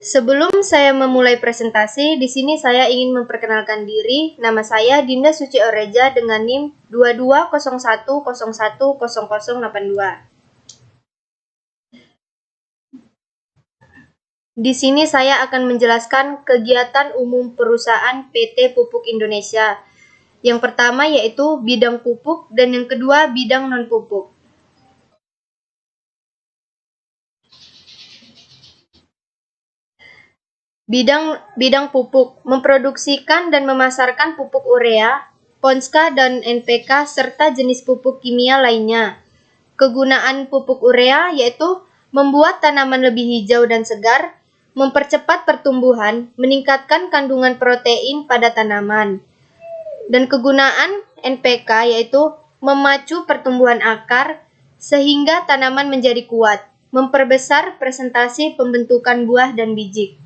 Sebelum saya memulai presentasi, di sini saya ingin memperkenalkan diri. Nama saya Dinda Suci Oreja dengan NIM 2201010082. Di sini saya akan menjelaskan kegiatan umum perusahaan PT Pupuk Indonesia. Yang pertama yaitu bidang pupuk dan yang kedua bidang non-pupuk. Bidang pupuk memproduksikan dan memasarkan pupuk urea, Ponska dan NPK serta jenis pupuk kimia lainnya. Kegunaan pupuk urea yaitu membuat tanaman lebih hijau dan segar, mempercepat pertumbuhan, meningkatkan kandungan protein pada tanaman. Dan kegunaan NPK yaitu memacu pertumbuhan akar sehingga tanaman menjadi kuat, memperbesar presentasi pembentukan buah dan biji.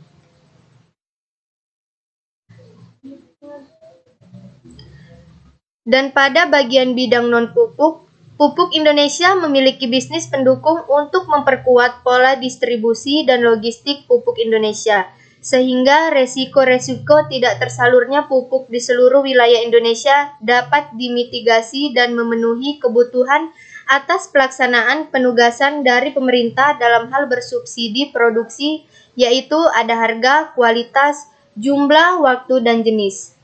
Dan pada bagian bidang non-pupuk, Pupuk Indonesia memiliki bisnis pendukung untuk memperkuat pola distribusi dan logistik pupuk Indonesia, sehingga resiko-resiko tidak tersalurnya pupuk di seluruh wilayah Indonesia dapat dimitigasi dan memenuhi kebutuhan atas pelaksanaan penugasan dari pemerintah dalam hal bersubsidi produksi, yaitu ada harga, kualitas, jumlah, waktu, dan jenis.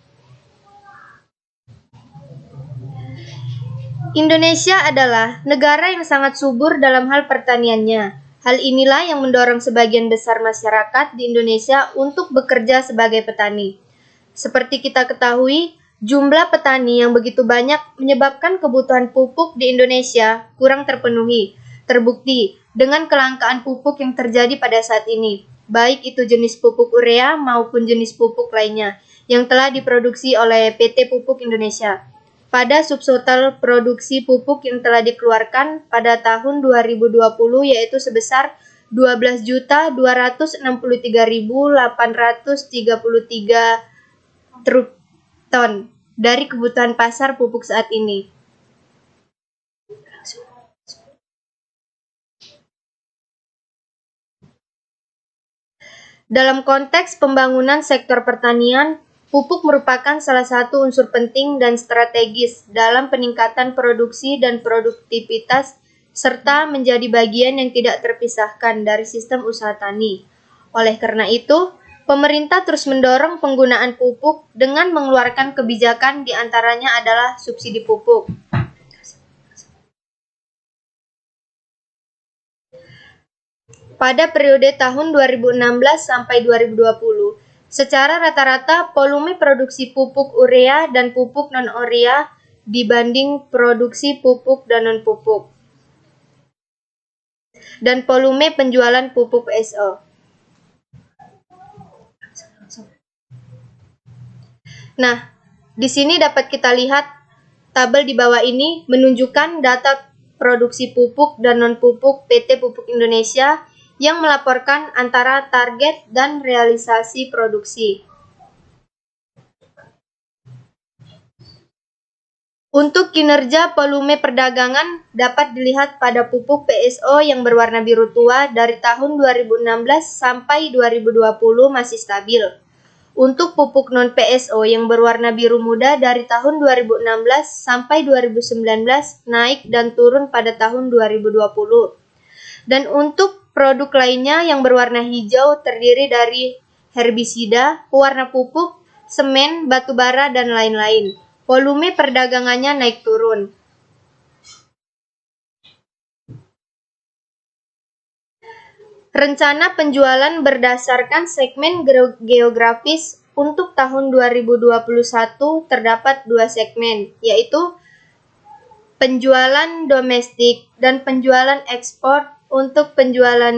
Indonesia adalah negara yang sangat subur dalam hal pertaniannya. Hal inilah yang mendorong sebagian besar masyarakat di Indonesia untuk bekerja sebagai petani. Seperti kita ketahui, jumlah petani yang begitu banyak menyebabkan kebutuhan pupuk di Indonesia kurang terpenuhi. Terbukti dengan kelangkaan pupuk yang terjadi pada saat ini, baik itu jenis pupuk urea maupun jenis pupuk lainnya yang telah diproduksi oleh PT Pupuk Indonesia. Pada subtotal produksi pupuk yang telah dikeluarkan pada tahun 2020 yaitu sebesar 12.263.833 ton dari kebutuhan pasar pupuk saat ini. Dalam konteks pembangunan sektor pertanian, pupuk merupakan salah satu unsur penting dan strategis dalam peningkatan produksi dan produktivitas serta menjadi bagian yang tidak terpisahkan dari sistem usaha tani. Oleh karena itu, pemerintah terus mendorong penggunaan pupuk dengan mengeluarkan kebijakan di antaranya adalah subsidi pupuk. Pada periode tahun 2016 sampai 2020, secara rata-rata volume produksi pupuk urea dan pupuk non-urea dibanding produksi pupuk dan non-pupuk. Dan volume penjualan pupuk PSO. Nah, di sini dapat kita lihat tabel di bawah ini menunjukkan data produksi pupuk dan non-pupuk PT Pupuk Indonesia yang melaporkan antara target dan realisasi produksi. Untuk kinerja volume perdagangan dapat dilihat pada pupuk PSO yang berwarna biru tua dari tahun 2016 sampai 2020 masih stabil. Untuk pupuk non-PSO yang berwarna biru muda dari tahun 2016 sampai 2019 naik dan turun pada tahun 2020. Dan untuk produk lainnya yang berwarna hijau terdiri dari herbisida, pewarna pupuk, semen, batu bara, dan lain-lain. Volume perdagangannya naik turun. Rencana penjualan berdasarkan segmen geografis untuk tahun 2021 terdapat 2 segmen, yaitu penjualan domestik dan penjualan ekspor. Untuk penjualan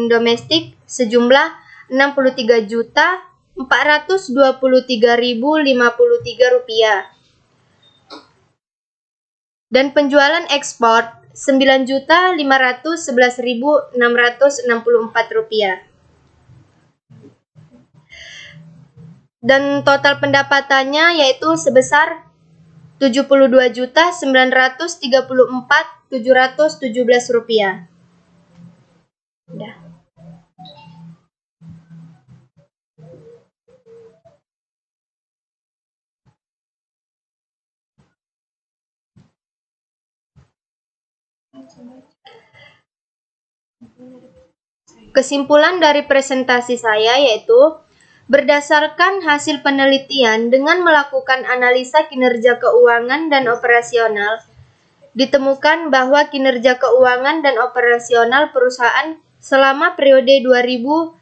domestik sejumlah Rp63.423.053 dan penjualan ekspor Rp9.511.664 dan total pendapatannya yaitu sebesar Rp72.934.717. Udah. Kesimpulan dari presentasi saya yaitu, berdasarkan hasil penelitian dengan melakukan analisa kinerja keuangan dan operasional, ditemukan bahwa kinerja keuangan dan operasional perusahaan selama periode 2016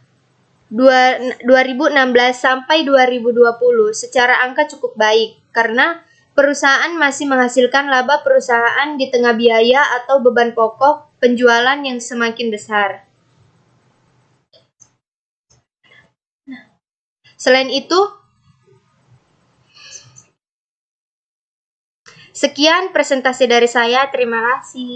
sampai 2020 secara angka cukup baik karena perusahaan masih menghasilkan laba perusahaan di tengah biaya atau beban pokok penjualan yang semakin besar. Selain itu, sekian presentasi dari saya. Terima kasih.